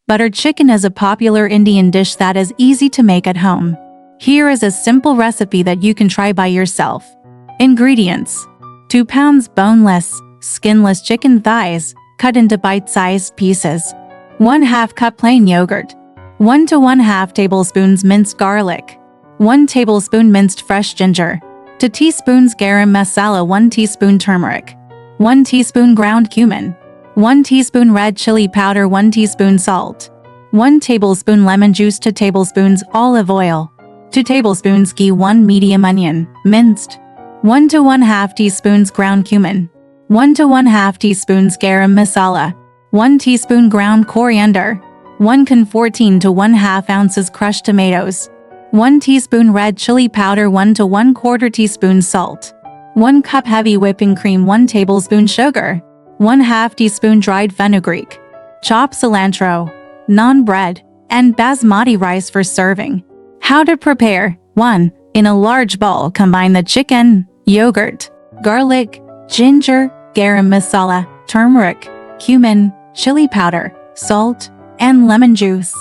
Butter chicken is a popular Indian dish that is easy to make at home. Here is a simple recipe that you can try by yourself. Ingredients: 2 pounds boneless, skinless chicken thighs, cut into bite-sized pieces. 1/2 cup plain yogurt. 1 to 1/2 tablespoons minced garlic. 1 tablespoon minced fresh ginger. 2 teaspoons garam masala. 1 teaspoon turmeric. 1 teaspoon ground cumin. 1 teaspoon red chili powder. 1 teaspoon salt. 1 tablespoon lemon juice. 2 tablespoons olive oil. 2 tablespoons ghee. 1 medium onion, minced. 1 to 1/2 teaspoons ground cumin. 1 to 1/2 teaspoons garam masala. 1 teaspoon ground coriander. 1 can 14 to 1/2 ounces crushed tomatoes. 1 teaspoon red chili powder. 1 to 1/4 teaspoon salt. 1 cup heavy whipping cream. 1 tablespoon sugar. 1/2 teaspoon dried fenugreek. Chopped cilantro, naan bread, and basmati rice for serving. How to prepare: 1. In a large bowl, combine the chicken, yogurt, garlic, ginger, garam masala, turmeric, cumin, chili powder, salt, and lemon juice.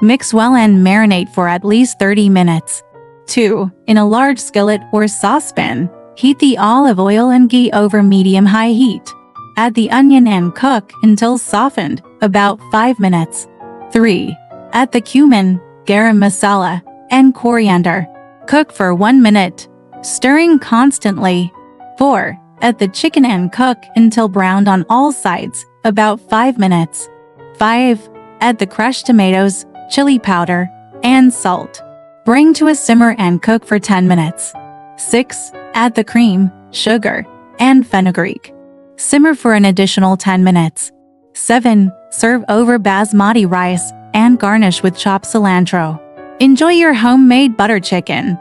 Mix well and marinate for at least 30 minutes. 2. In a large skillet or saucepan, heat the olive oil and ghee over medium-high heat. Add the onion and cook until softened, about 5 minutes. 3. Add the cumin, garam masala, and coriander. Cook for 1 minute, stirring constantly. 4. Add the chicken and cook until browned on all sides, about 5 minutes. 5. Add the crushed tomatoes, chili powder, and salt. Bring to a simmer and cook for 10 minutes. 6. Add the cream, sugar, and fenugreek. Simmer for an additional 10 minutes. 7. Serve over basmati rice and garnish with chopped cilantro. Enjoy your homemade butter chicken.